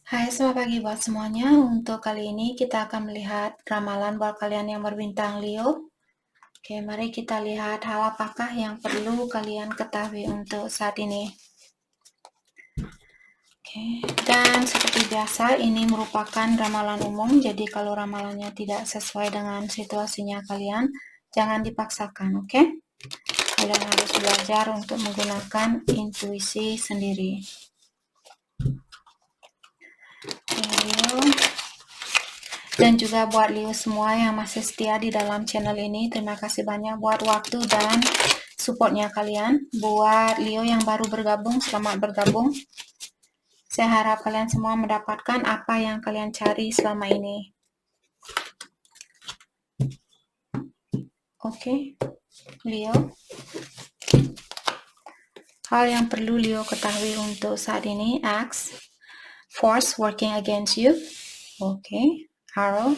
Hai, selamat pagi buat semuanya. Untuk kali ini kita akan melihat ramalan buat kalian yang berbintang Leo. Oke, mari kita lihat hal apakah yang perlu kalian ketahui untuk saat ini. Oke, dan seperti biasa ini merupakan ramalan umum, jadi kalau ramalannya tidak sesuai dengan situasinya kalian, jangan dipaksakan, oke? Kalian harus belajar untuk menggunakan intuisi sendiri. Oke, Leo. Dan juga buat Leo semua yang masih setia di dalam channel ini, terima kasih banyak buat waktu dan supportnya kalian. Buat Leo yang baru bergabung, selamat bergabung. Saya harap kalian semua mendapatkan apa yang kalian cari selama ini. Oke, Leo. Hal yang perlu Leo ketahui untuk saat ini, X, force working against you. Oke, Arrow.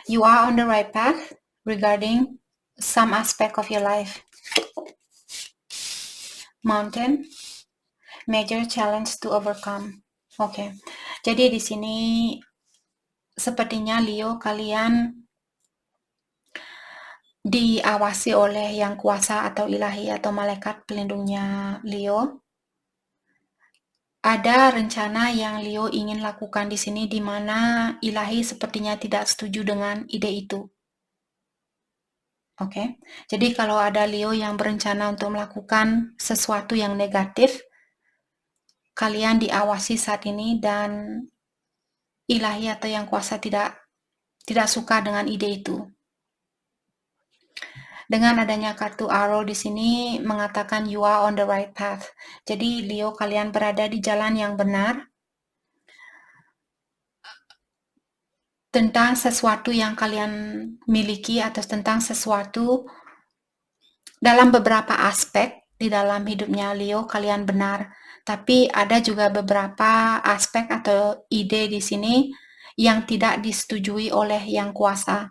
You are on the right path regarding some aspect of your life. Mountain, major challenge to overcome. Oke. Jadi di sini sepertinya Leo kalian diawasi oleh yang kuasa atau ilahi atau malaikat pelindungnya Leo. Ada rencana yang Leo ingin lakukan di sini di mana ilahi sepertinya tidak setuju dengan ide itu. Oke. Jadi kalau ada Leo yang berencana untuk melakukan sesuatu yang negatif, kalian diawasi saat ini dan ilahi atau yang kuasa tidak suka dengan ide itu. Dengan adanya kartu arrow di sini mengatakan you are on the right path. Jadi Leo kalian berada di jalan yang benar tentang sesuatu yang kalian miliki atau tentang sesuatu dalam beberapa aspek di dalam hidupnya Leo kalian benar. Tapi ada juga beberapa aspek atau ide di sini yang tidak disetujui oleh yang kuasa.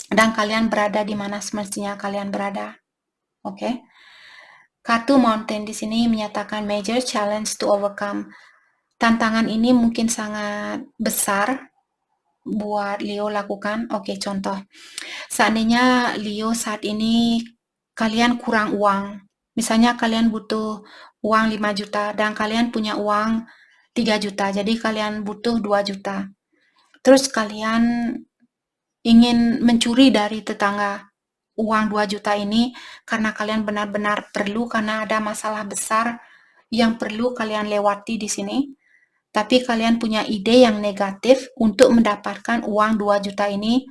Dan kalian berada di mana semestinya kalian berada. Oke. Kartu Mountain di sini menyatakan major challenge to overcome. Tantangan ini mungkin sangat besar buat Leo lakukan. Oke, contoh. Seandainya Leo saat ini kalian kurang uang. Misalnya kalian butuh uang 5 juta dan kalian punya uang 3 juta. Jadi kalian butuh 2 juta. Terus kalian ingin mencuri dari tetangga uang 2 juta ini karena kalian benar-benar perlu karena ada masalah besar yang perlu kalian lewati di sini. Tapi kalian punya ide yang negatif untuk mendapatkan uang 2 juta ini,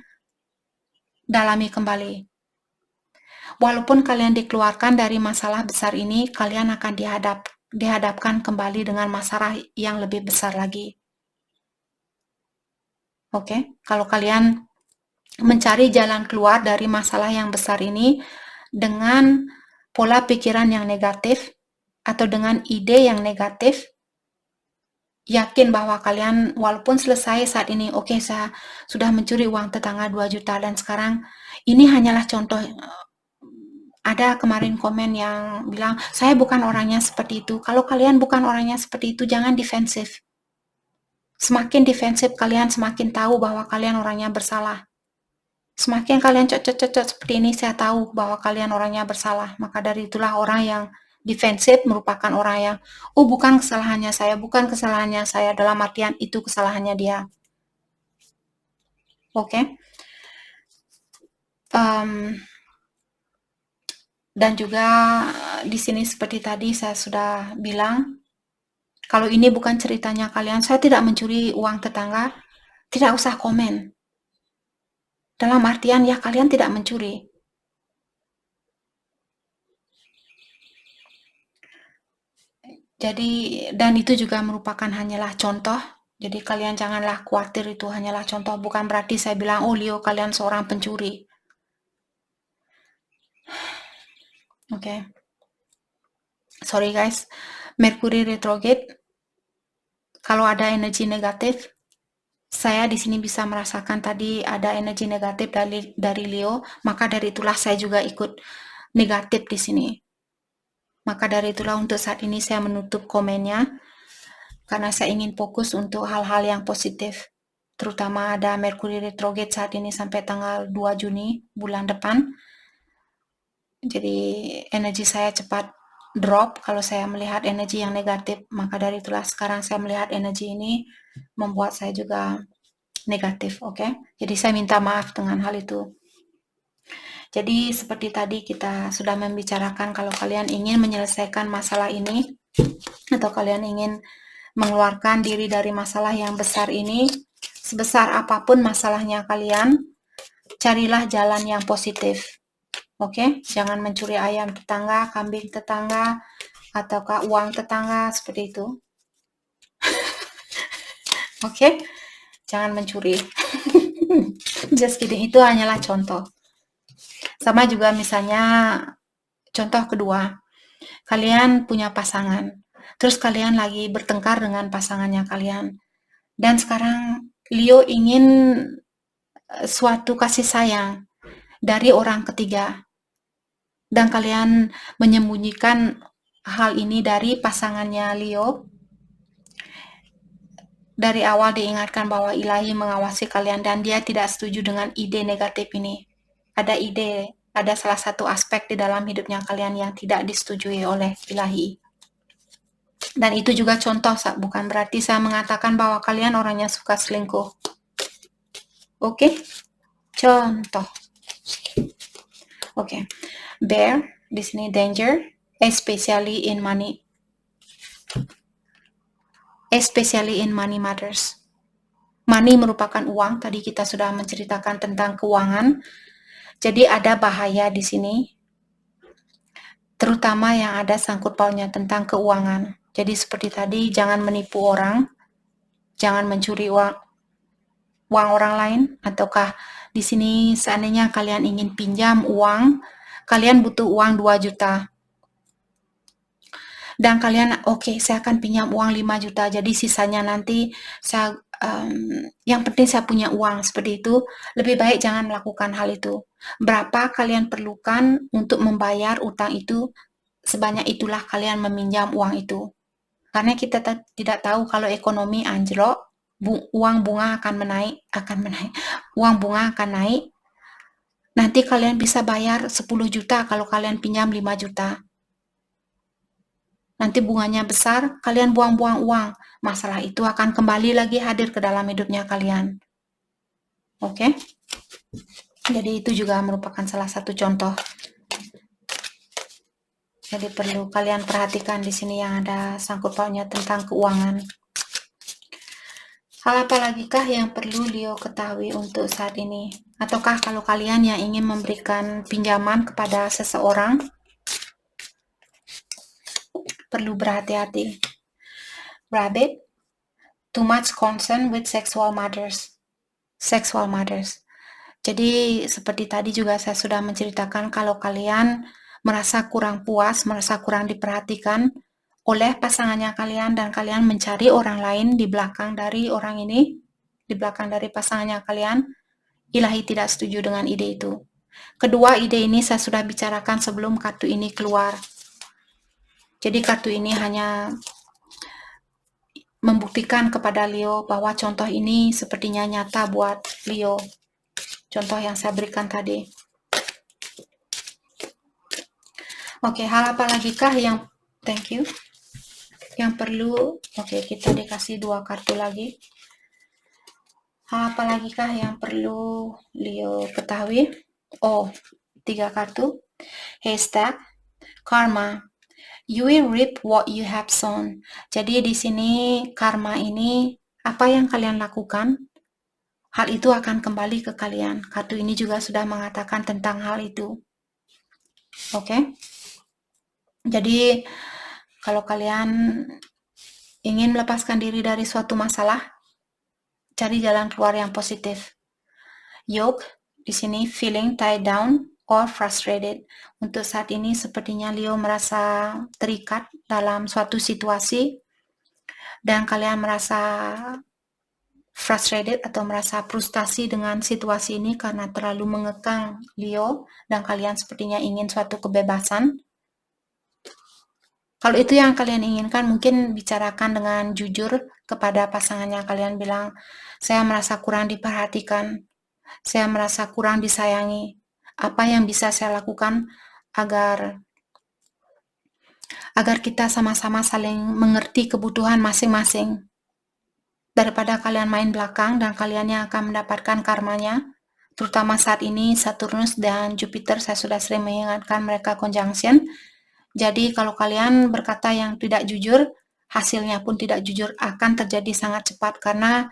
dalami kembali. Walaupun kalian dikeluarkan dari masalah besar ini, kalian akan dihadapkan kembali dengan masalah yang lebih besar lagi. Oke, kalau kalian mencari jalan keluar dari masalah yang besar ini dengan pola pikiran yang negatif atau dengan ide yang negatif, yakin bahwa kalian walaupun selesai saat ini, oke, saya sudah mencuri uang tetangga 2 juta dan sekarang ini hanyalah contoh. Ada kemarin komen yang bilang, saya bukan orangnya seperti itu. Kalau kalian bukan orangnya seperti itu, jangan defensif. Semakin defensif kalian semakin tahu bahwa kalian orangnya bersalah. Semakin kalian cocok seperti ini, saya tahu bahwa kalian orangnya bersalah. Maka dari itulah orang yang defensif merupakan orang yang, oh bukan kesalahannya saya, bukan kesalahannya saya, dalam artian itu kesalahannya dia. Oke. Dan juga di sini seperti tadi saya sudah bilang, kalau ini bukan ceritanya kalian, saya tidak mencuri uang tetangga, tidak usah komen. Dalam artian ya kalian tidak mencuri. Jadi, dan itu juga merupakan hanyalah contoh. Jadi kalian janganlah khawatir itu hanyalah contoh. Bukan berarti saya bilang, oh Leo kalian seorang pencuri. Oke. Sorry guys. Mercury retrograde. Kalau ada energi negatif, saya di sini bisa merasakan tadi ada energi negatif dari Leo, maka dari itulah saya juga ikut negatif di sini. Maka dari itulah untuk saat ini saya menutup komennya. karena saya ingin fokus untuk hal-hal yang positif. Terutama ada Mercury retrograde saat ini sampai tanggal 2 Juni bulan depan. Jadi energi saya cepat drop kalau saya melihat energi yang negatif. Maka dari itulah sekarang saya melihat energi ini membuat saya juga negatif, oke? Jadi saya minta maaf dengan hal itu. Jadi seperti tadi kita sudah membicarakan, kalau kalian ingin menyelesaikan masalah ini atau kalian ingin mengeluarkan diri dari masalah yang besar ini, sebesar apapun masalahnya kalian, carilah jalan yang positif. Oke, jangan mencuri ayam tetangga, kambing tetangga, ataukah uang tetangga, seperti itu. Oke, jangan mencuri. Just kidding, itu hanyalah contoh. Sama juga misalnya, contoh kedua, kalian punya pasangan, terus kalian lagi bertengkar dengan pasangannya kalian, dan sekarang Leo ingin suatu kasih sayang dari orang ketiga, dan kalian menyembunyikan hal ini dari pasangannya Leo. Dari awal diingatkan bahwa ilahi mengawasi kalian dan dia tidak setuju dengan ide negatif ini. Ada salah satu aspek di dalam hidupnya kalian yang tidak disetujui oleh ilahi. Dan itu juga contoh, bukan berarti saya mengatakan bahwa kalian orangnya suka selingkuh. Oke? Contoh. Oke. Bear, di sini danger, especially in money. Especially in money matters. Money merupakan uang, tadi kita sudah menceritakan tentang keuangan. Jadi ada bahaya di sini, terutama yang ada sangkut pautnya tentang keuangan. Jadi seperti tadi, jangan menipu orang, jangan mencuri uang orang lain, ataukah di sini seandainya kalian ingin pinjam uang, kalian butuh uang 2 juta. Dan kalian, oke, saya akan pinjam uang 5 juta, jadi sisanya nanti saya, yang penting saya punya uang, seperti itu. Lebih baik jangan melakukan hal itu. Berapa kalian perlukan untuk membayar utang itu, sebanyak itulah kalian meminjam uang itu. Karena kita tidak tahu kalau ekonomi anjlok, uang bunga akan menaik. Uang bunga akan naik. Nanti kalian bisa bayar 10 juta kalau kalian pinjam 5 juta. Nanti bunganya besar, kalian buang-buang uang. Masalah itu akan kembali lagi hadir ke dalam hidupnya kalian. Oke? Jadi itu juga merupakan salah satu contoh. Jadi perlu kalian perhatikan di sini yang ada sangkut pautnya tentang keuangan. Hal apa lagikah yang perlu Leo ketahui untuk saat ini? Ataukah kalau kalian yang ingin memberikan pinjaman kepada seseorang, perlu berhati-hati. Rabbit, too much concern with sexual matters. Jadi seperti tadi juga saya sudah menceritakan, kalau kalian merasa kurang puas, merasa kurang diperhatikan oleh pasangannya kalian, dan kalian mencari orang lain di belakang dari orang ini, di belakang dari pasangannya kalian, ilahi tidak setuju dengan ide itu. Kedua ide ini saya sudah bicarakan sebelum kartu ini keluar. Jadi kartu ini hanya membuktikan kepada Leo bahwa contoh ini sepertinya nyata buat Leo. Contoh yang saya berikan tadi. Oke, hal apa lagi kah yang, thank you, yang perlu, oke, kita dikasih 2 kartu lagi. Hal apa lagi kah yang perlu Leo ketahui? Oh, 3 kartu. Haystack, karma. You will reap what you have sown. Jadi di sini karma ini, apa yang kalian lakukan, hal itu akan kembali ke kalian. Kartu ini juga sudah mengatakan tentang hal itu. Oke? Jadi kalau kalian ingin melepaskan diri dari suatu masalah, cari jalan keluar yang positif. Yoke, di sini feeling tied down or frustrated. Untuk saat ini sepertinya Leo merasa terikat dalam suatu situasi dan kalian merasa frustrated atau merasa frustasi dengan situasi ini karena terlalu mengekang Leo, dan kalian sepertinya ingin suatu kebebasan. Kalau itu yang kalian inginkan, mungkin bicarakan dengan jujur kepada pasangannya. Kalian bilang, saya merasa kurang diperhatikan, saya merasa kurang disayangi. Apa yang bisa saya lakukan agar kita sama-sama saling mengerti kebutuhan masing-masing. Daripada kalian main belakang dan kalian yang akan mendapatkan karmanya, terutama saat ini Saturnus dan Jupiter, saya sudah sering mengingatkan mereka conjunction. Jadi kalau kalian berkata yang tidak jujur, hasilnya pun tidak jujur, akan terjadi sangat cepat karena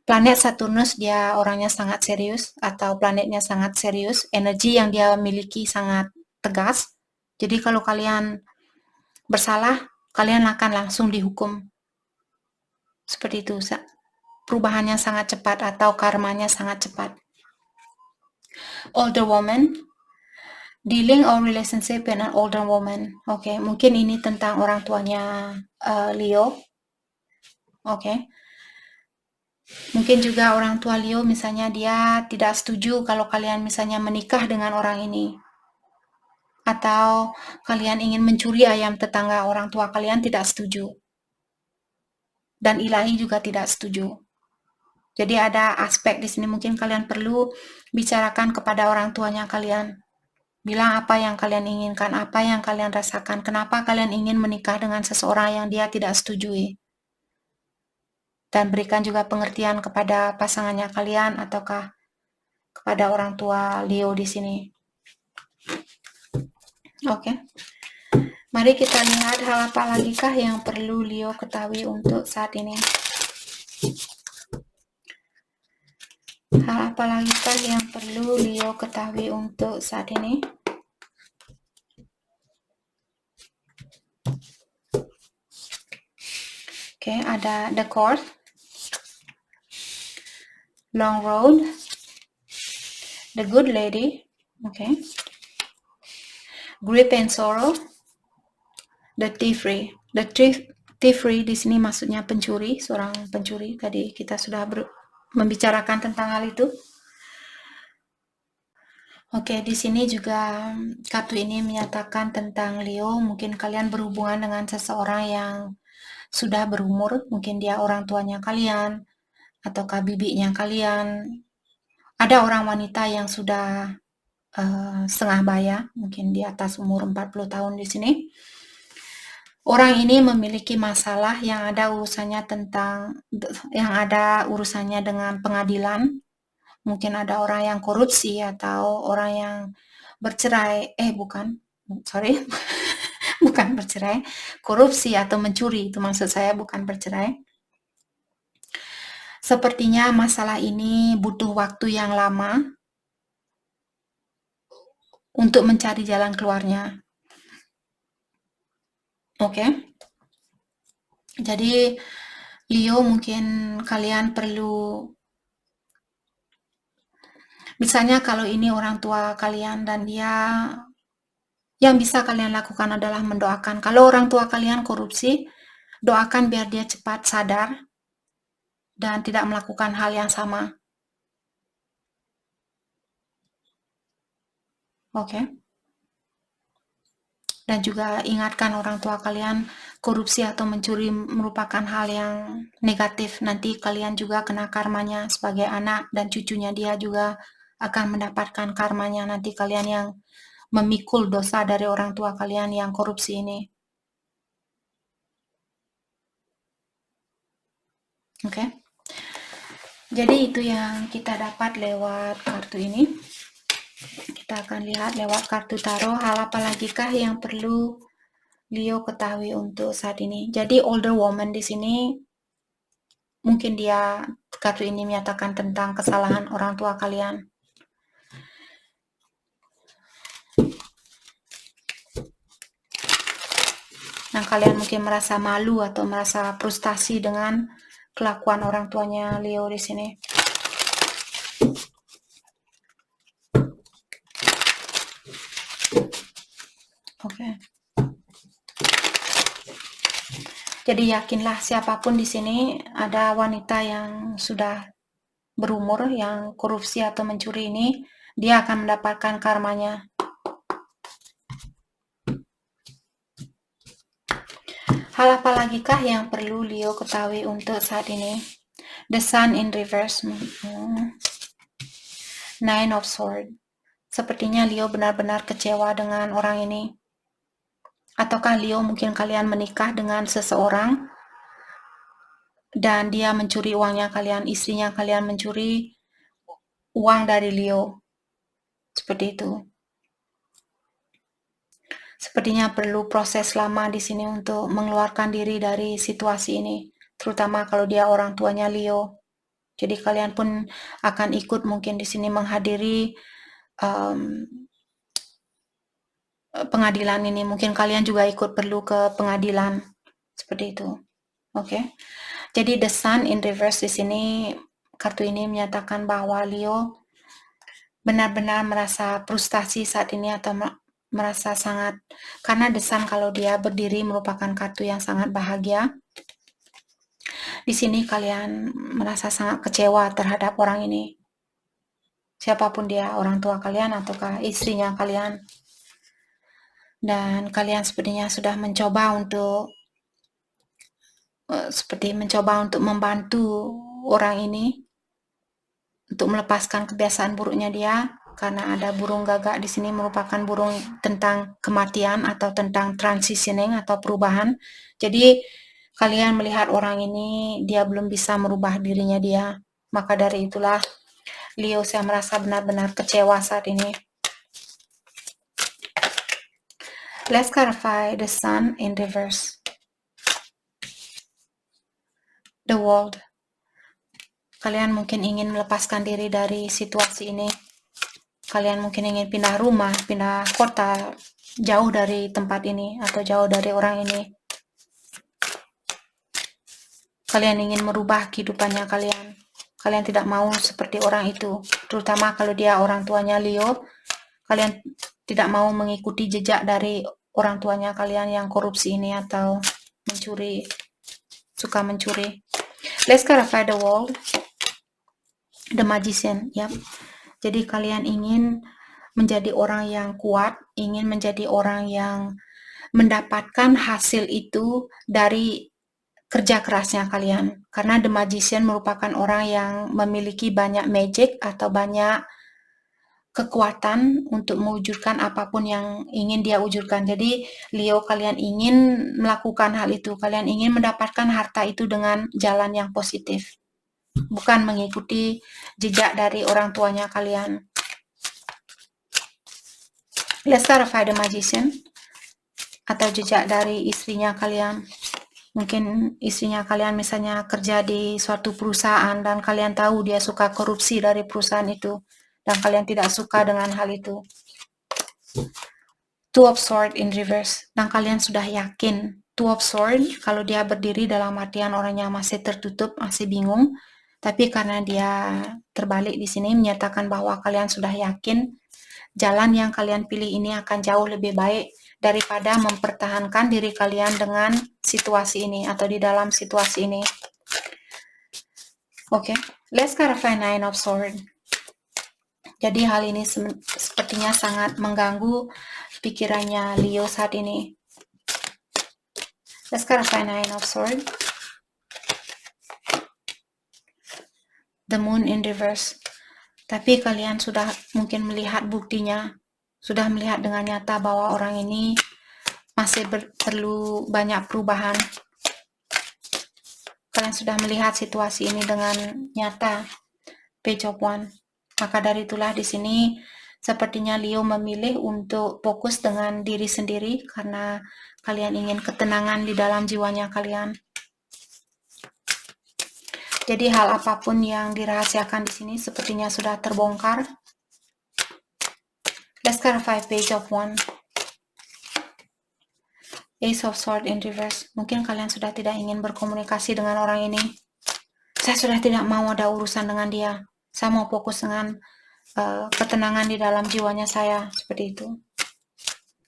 planet Saturnus dia orangnya sangat serius atau planetnya sangat serius, energi yang dia miliki sangat tegas. Jadi kalau kalian bersalah, kalian akan langsung dihukum. Seperti itu, perubahannya sangat cepat atau karmanya sangat cepat. Older woman, dealing or relationship with an older woman. Oke, mungkin ini tentang orang tuanya Leo. Oke. Mungkin juga orang tua Leo misalnya dia tidak setuju kalau kalian misalnya menikah dengan orang ini. Atau kalian ingin mencuri ayam tetangga, orang tua kalian tidak setuju. Dan ilahi juga tidak setuju. Jadi ada aspek di sini mungkin kalian perlu bicarakan kepada orang tuanya kalian. Bilang apa yang kalian inginkan, apa yang kalian rasakan, kenapa kalian ingin menikah dengan seseorang yang dia tidak setujui. Dan berikan juga pengertian kepada pasangannya kalian ataukah kepada orang tua Leo di sini. Oke. Mari kita lihat hal apa lagi kah yang perlu Leo ketahui untuk saat ini. Hal apa lagi kah yang perlu Leo ketahui untuk saat ini? Oke, ada The Court, Long Road, The Good Lady, oke, Grief and Sorrow, The Thief-Free. The Thief-Free di sini maksudnya pencuri, seorang pencuri. Tadi kita sudah membicarakan tentang hal itu. Oke, di sini juga kartu ini menyatakan tentang Leo. Mungkin kalian berhubungan dengan seseorang yang sudah berumur, mungkin dia orang tuanya kalian, ataukah bibinya kalian. Ada orang wanita yang sudah setengah baya, mungkin di atas umur 40 tahun di sini. Orang ini memiliki masalah yang ada urusannya dengan pengadilan. Mungkin ada orang yang korupsi atau orang yang bercerai, bukan bercerai, korupsi atau mencuri, itu maksud saya, bukan bercerai. Sepertinya masalah ini butuh waktu yang lama untuk mencari jalan keluarnya. Oke. Jadi Leo, mungkin kalian perlu, misalnya kalau ini orang tua kalian dan dia, yang bisa kalian lakukan adalah mendoakan. Kalau orang tua kalian korupsi, doakan biar dia cepat sadar dan tidak melakukan hal yang sama. Oke. Dan juga ingatkan orang tua kalian, korupsi atau mencuri merupakan hal yang negatif. Nanti kalian juga kena karmanya sebagai anak, dan cucunya dia juga akan mendapatkan karmanya. Nanti kalian yang memikul dosa dari orang tua kalian yang korupsi ini. Oke. Jadi itu yang kita dapat lewat kartu ini. Kita akan lihat lewat kartu tarot hal apa lagi kah yang perlu Leo ketahui untuk saat ini. Jadi older woman di sini mungkin dia, kartu ini menyatakan tentang kesalahan orang tua kalian. Nah, kalian mungkin merasa malu atau merasa frustasi dengan kelakuan orang tuanya Leo di sini. Oke. Jadi yakinlah siapapun di sini, ada wanita yang sudah berumur yang korupsi atau mencuri ini, dia akan mendapatkan karmanya. Hal apa lagi kah yang perlu Leo ketahui untuk saat ini? The Sun in reverse. Nine of Swords. Sepertinya Leo benar-benar kecewa dengan orang ini. Ataukah Leo mungkin kalian menikah dengan seseorang dan dia mencuri uangnya kalian, istrinya kalian mencuri uang dari Leo. Seperti itu. Sepertinya perlu proses lama di sini untuk mengeluarkan diri dari situasi ini, terutama kalau dia orang tuanya Leo. Jadi kalian pun akan ikut mungkin di sini menghadiri pengadilan ini. Mungkin kalian juga ikut perlu ke pengadilan seperti itu. Oke. Jadi the Sun in reverse di sini, kartu ini menyatakan bahwa Leo benar-benar merasa frustasi saat ini atau merasa sangat, karena the Sun kalau dia berdiri merupakan kartu yang sangat bahagia. Di sini kalian merasa sangat kecewa terhadap orang ini. Siapapun dia, orang tua kalian ataukah istrinya kalian. Dan kalian sepertinya sudah mencoba untuk membantu orang ini untuk melepaskan kebiasaan buruknya dia, karena ada burung gagak di sini merupakan burung tentang kematian atau tentang transitioning atau perubahan. Jadi kalian melihat orang ini dia belum bisa merubah dirinya dia. Maka dari itulah Leo saya merasa benar-benar kecewa saat ini. Let's clarify the Sun in reverse. The World. Kalian mungkin ingin melepaskan diri dari situasi ini. Kalian mungkin ingin pindah rumah, pindah kota, jauh dari tempat ini atau jauh dari orang ini. Kalian ingin merubah kehidupannya kalian. Kalian tidak mau seperti orang itu, terutama kalau dia orang tuanya Leo. Kalian tidak mau mengikuti jejak dari orang tuanya kalian yang korupsi ini atau mencuri, suka mencuri. Let's clarify the World. The Magician, ya. Jadi kalian ingin menjadi orang yang kuat, ingin menjadi orang yang mendapatkan hasil itu dari kerja kerasnya kalian. Karena The Magician merupakan orang yang memiliki banyak magic atau banyak kekuatan untuk mewujudkan apapun yang ingin dia wujudkan. Jadi Leo, kalian ingin melakukan hal itu. Kalian ingin mendapatkan harta itu dengan jalan yang positif. Bukan mengikuti jejak dari orang tuanya kalian. Let's clarify the Magician. Atau jejak dari istrinya kalian. Mungkin istrinya kalian misalnya kerja di suatu perusahaan dan kalian tahu dia suka korupsi dari perusahaan itu. Dan kalian tidak suka dengan hal itu. Two of Swords in reverse. Dan kalian sudah yakin. Two of Swords, kalau dia berdiri dalam artian orangnya masih tertutup, masih bingung. Tapi karena dia terbalik di sini menyatakan bahwa kalian sudah yakin jalan yang kalian pilih ini akan jauh lebih baik daripada mempertahankan diri kalian dengan situasi ini atau di dalam situasi ini. Oke, let's clarify Nine of Swords. Jadi hal ini sepertinya sangat mengganggu pikirannya Leo saat ini. Let's clarify Nine of Swords. The Moon in reverse. Tapi kalian sudah mungkin melihat buktinya, sudah melihat dengan nyata bahwa orang ini masih perlu banyak perubahan. Kalian sudah melihat situasi ini dengan nyata. Page of Wands. Maka dari itulah di sini sepertinya Leo memilih untuk fokus dengan diri sendiri karena kalian ingin ketenangan di dalam jiwanya kalian. Jadi hal apapun yang dirahasiakan di sini sepertinya sudah terbongkar. Let's clarify Page of Wands. Ace of Swords in reverse. Mungkin kalian sudah tidak ingin berkomunikasi dengan orang ini. Saya sudah tidak mau ada urusan dengan dia. Saya mau fokus dengan ketenangan di dalam jiwanya saya. Seperti itu.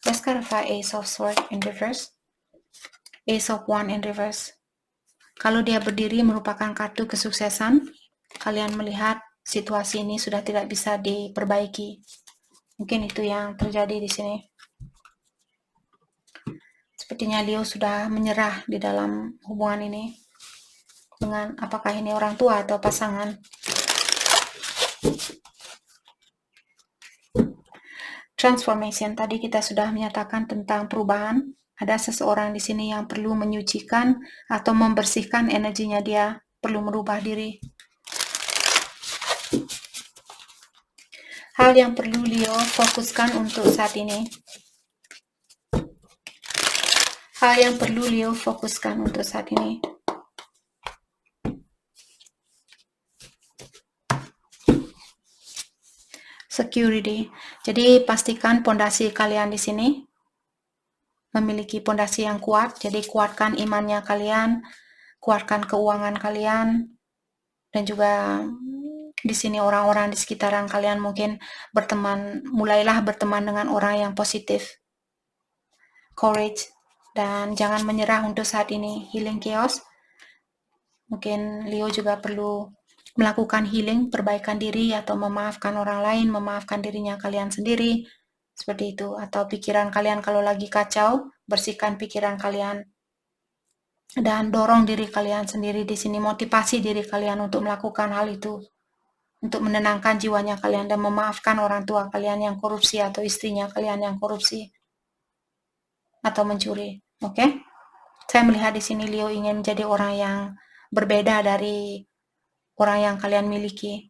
Let's clarify Ace of Swords in reverse. Ace of Wands in reverse. Kalau dia berdiri merupakan kartu kesuksesan. Kalian melihat situasi ini sudah tidak bisa diperbaiki. Mungkin itu yang terjadi di sini. Sepertinya Leo sudah menyerah di dalam hubungan ini dengan apakah ini orang tua atau pasangan. Transformation, tadi kita sudah menyatakan tentang perubahan. Ada seseorang di sini yang perlu menyucikan atau membersihkan energinya, dia perlu merubah diri. Hal yang perlu Leo fokuskan untuk saat ini. Hal yang perlu Leo fokuskan untuk saat ini. Security. Jadi pastikan pondasi kalian di sini memiliki pondasi yang kuat. Jadi kuatkan imannya kalian, kuatkan keuangan kalian, dan juga di sini orang-orang di sekitaran kalian mungkin mulailah berteman dengan orang yang positif. Courage, dan jangan menyerah untuk saat ini. Healing chaos. Mungkin Leo juga perlu melakukan healing, perbaikan diri, atau memaafkan orang lain, memaafkan dirinya kalian sendiri, seperti itu. Atau pikiran kalian kalau lagi kacau, bersihkan pikiran kalian dan dorong diri kalian sendiri di sini, motivasi diri kalian untuk melakukan hal itu, untuk menenangkan jiwanya kalian dan memaafkan orang tua kalian yang korupsi atau istrinya kalian yang korupsi atau mencuri. Oke? Saya melihat di sini Leo ingin menjadi orang yang berbeda dari orang yang kalian miliki.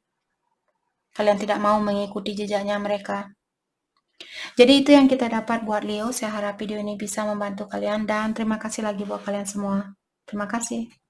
Kalian tidak mau mengikuti jejaknya mereka. Jadi itu yang kita dapat buat Leo. Saya harap video ini bisa membantu kalian dan terima kasih lagi buat kalian semua. Terima kasih.